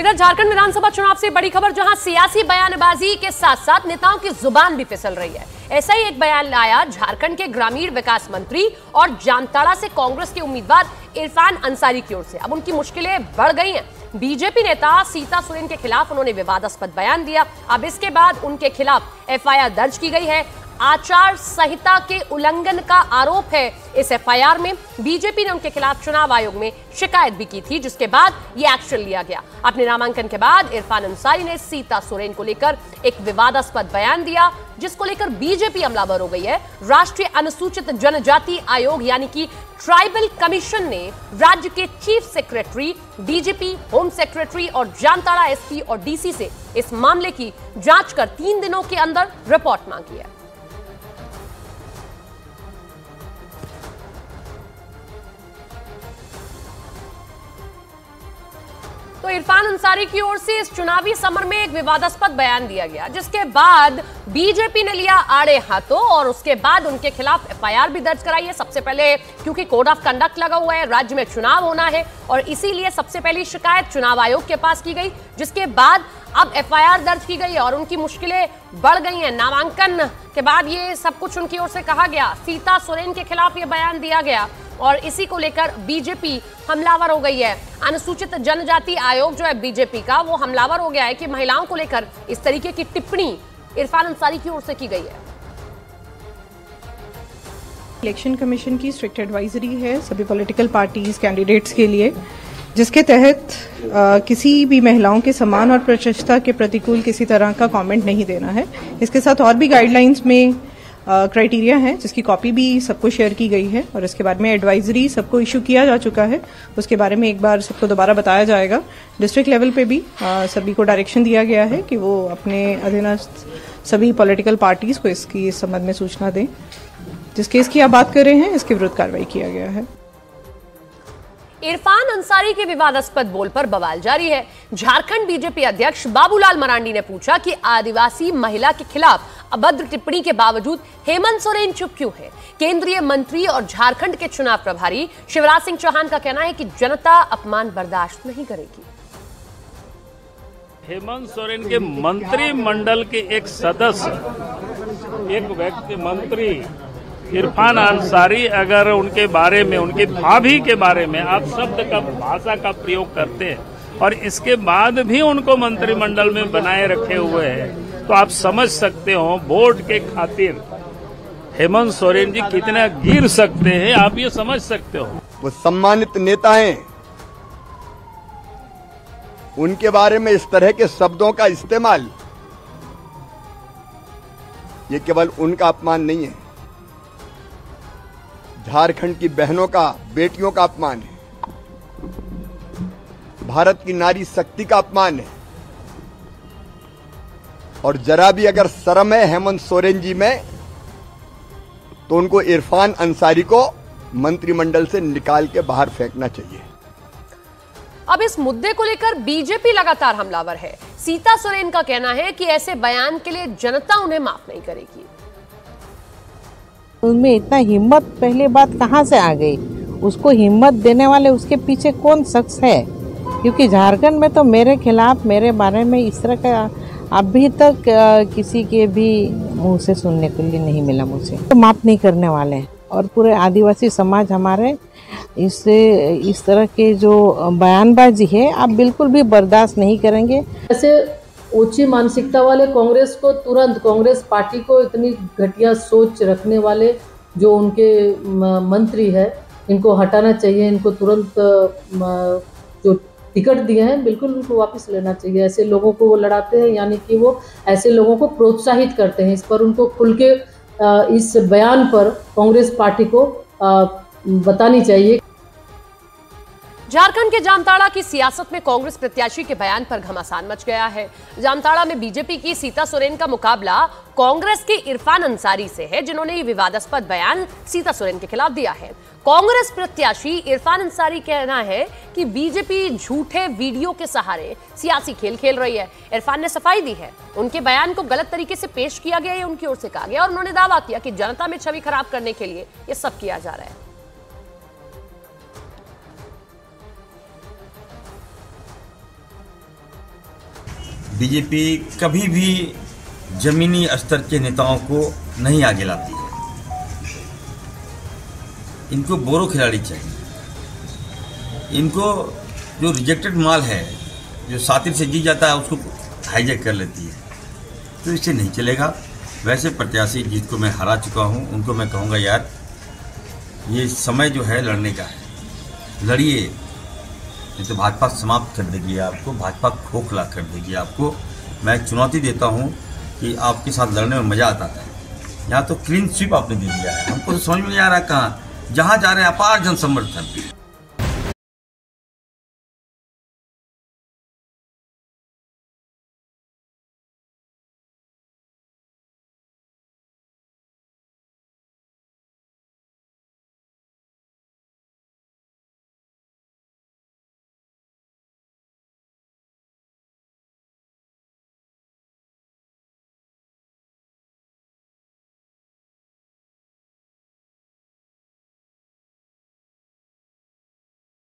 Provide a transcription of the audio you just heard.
इधर झारखंड विधानसभा चुनाव से बड़ी खबर, जहां सियासी बयानबाजी के साथ साथ नेताओं की जुबान भी फिसल रही है। ऐसा ही एक बयान आया झारखंड के ग्रामीण विकास मंत्री और जामताड़ा से कांग्रेस के उम्मीदवार इरफान अंसारी की ओर से। अब उनकी मुश्किलें बढ़ गई हैं। बीजेपी नेता सीता सोरेन के खिलाफ उन्होंने विवादास्पद बयान दिया। अब इसके बाद उनके खिलाफ एफआईआर दर्ज की गई है। आचार संहिता के उल्लंघन का आरोप है इस एफआईआर में। बीजेपी ने उनके खिलाफ चुनाव आयोग में शिकायत भी की थी, जिसके बाद यह एक्शन लिया गया। अपने नामांकन के बाद इरफान अंसारी ने सीता सोरेन को लेकर एक विवादास्पद बयान दिया, जिसको लेकर बीजेपी हमलावर हो गई है। राष्ट्रीय अनुसूचित जनजाति आयोग यानी कि ट्राइबल कमीशन ने राज्य के chief secretary, DGP, home secretary और जामताड़ा एसपी और डीसी से इस मामले की जांच कर 3 दिनों के अंदर रिपोर्ट मांगी है। तो इरफान अंसारी की ओर से इस चुनावी समर में एक विवादास्पद बयान दिया गया, जिसके बाद बीजेपी ने लिया आड़े हाथों और उसके बाद उनके खिलाफ एफआईआर भी दर्ज कराई है। सबसे पहले क्योंकि कोड ऑफ कंडक्ट लगा हुआ है, राज्य में चुनाव होना है और इसीलिए सबसे पहली शिकायत चुनाव आयोग के पास की गई, जिसके बाद अब एफआईआर दर्ज की गई और उनकी मुश्किलें बढ़ गई हैं। नामांकन के बाद ये सब कुछ उनकी ओर से कहा गया, सीता सोरेन के खिलाफ ये बयान दिया गया और इसी को लेकर बीजेपी हमलावर हो गई है। अनुसूचित जनजाति आयोग जो है बीजेपी का, वो हमलावर हो गया है कि महिलाओं को लेकर इस तरीके की टिप्पणी इरफान अंसारी की ओर से की गई है। इलेक्शन कमीशन की स्ट्रिक्ट एडवाइजरी है सभी पॉलिटिकल पार्टीज कैंडिडेट्स के लिए, जिसके तहत किसी भी महिलाओं के सम्मान और प्रतिष्ठा के प्रतिकूल किसी तरह का कमेंट नहीं देना है। इसके साथ और भी गाइडलाइंस में क्राइटेरिया है, जिसकी कॉपी भी सबको शेयर की गई है और इसके बारे में एडवाइजरी सबको इशू किया जा चुका है। उसके बारे में एक बार सबको दोबारा बताया जाएगा। डिस्ट्रिक्ट लेवल पे भी सभी को डायरेक्शन दिया गया है कि वो अपने अधीनस्थ सभी पॉलिटिकल पार्टीज को इसकी इस संबंध में सूचना दें। जिस केस की आप बात कर रहे हैं, इसके विरुद्ध कार्रवाई किया गया है। इरफान अंसारी के विवादास्पद बोल पर बवाल जारी है। झारखंड बीजेपी अध्यक्ष बाबूलाल मरांडी ने पूछा कि आदिवासी महिला के खिलाफ अभद्र टिप्पणी के बावजूद हेमंत सोरेन चुप क्यों है। केंद्रीय मंत्री और झारखंड के चुनाव प्रभारी शिवराज सिंह चौहान का कहना है कि जनता अपमान बर्दाश्त नहीं करेगी। हेमंत सोरेन के मंत्रिमंडल के एक सदस्य, एक व्यक्ति मंत्री इरफान अंसारी अगर उनके बारे में, उनकी भाभी के बारे में आप शब्द का, भाषा का प्रयोग करते हैं और इसके बाद भी उनको मंत्रिमंडल में बनाए रखे हुए हैं, तो आप समझ सकते हो वोट के खातिर हेमंत सोरेन जी कितना गिर सकते हैं। आप ये समझ सकते हो। वो सम्मानित नेता हैं, उनके बारे में इस तरह के शब्दों का इस्तेमाल, ये केवल उनका अपमान नहीं है, झारखंड की बहनों का, बेटियों का अपमान है, भारत की नारी शक्ति का अपमान है। और जरा भी अगर शर्म है हेमंत सोरेन जी में, तो उनको इरफान अंसारी को मंत्रिमंडल से निकाल के बाहर फेंकना चाहिए। अब इस मुद्दे को लेकर बीजेपी लगातार हमलावर है। सीता सोरेन का कहना है कि ऐसे बयान के लिए जनता उन्हें माफ नहीं करेगी। उनमें इतना हिम्मत पहले बात कहाँ से आ गई? उसको हिम्मत देने वाले उसके पीछे कौन शख्स है? क्योंकि झारखंड में तो मेरे खिलाफ, मेरे बारे में इस तरह का अभी तक किसी के भी मुंह से सुनने के लिए नहीं मिला मुझे। तो माफ नहीं करने वाले हैं और पूरे आदिवासी समाज हमारे इस तरह के जो बयानबाजी है आप बिल्कुल भी बर्दाश्त नहीं करेंगे। ऐसे ऊंची मानसिकता वाले कांग्रेस को तुरंत, कांग्रेस पार्टी को इतनी घटिया सोच रखने वाले जो उनके मंत्री है, इनको हटाना चाहिए। इनको तुरंत जो टिकट दिए हैं बिल्कुल उनको वापस लेना चाहिए। ऐसे लोगों को वो लड़ाते हैं, यानी कि वो ऐसे लोगों को प्रोत्साहित करते हैं। इस पर उनको खुल के इस बयान पर कांग्रेस पार्टी को बतानी चाहिए। झारखंड के जामताड़ा की सियासत में कांग्रेस प्रत्याशी के बयान पर घमासान मच गया है। जामताड़ा में बीजेपी की सीता सोरेन का मुकाबला कांग्रेस के इरफान अंसारी से है, जिन्होंने ये विवादास्पद बयान सीता सोरेन के खिलाफ दिया है। कांग्रेस प्रत्याशी इरफान अंसारी कहना है कि बीजेपी झूठे वीडियो के सहारे सियासी खेल खेल रही है। इरफान ने सफाई दी है, उनके बयान को गलत तरीके से पेश किया गया है, उनकी ओर से कहा गया और उन्होंने दावा किया कि जनता में छवि खराब करने के लिए यह सब किया जा रहा है। बीजेपी कभी भी जमीनी स्तर के नेताओं को नहीं आगे लाती है। इनको बोरो खिलाड़ी चाहिए। इनको जो रिजेक्टेड माल है, जो सातिर से जीत जाता है, उसको हाईजैक कर लेती है, तो इससे नहीं चलेगा। वैसे प्रत्याशी जिसको मैं हरा चुका हूं, उनको मैं कहूँगा यार ये समय जो है लड़ने का है, लड़िए, नहीं तो भाजपा समाप्त कर देगी आपको, भाजपा खोखला कर देगी आपको। मैं चुनौती देता हूं कि आपके साथ लड़ने में मज़ा आता था। यहाँ तो क्लीन स्वीप आपने दे दिया है, हमको तो समझ में नहीं आ रहा कहाँ, जहाँ जा रहे हैं अपार जन समर्थन।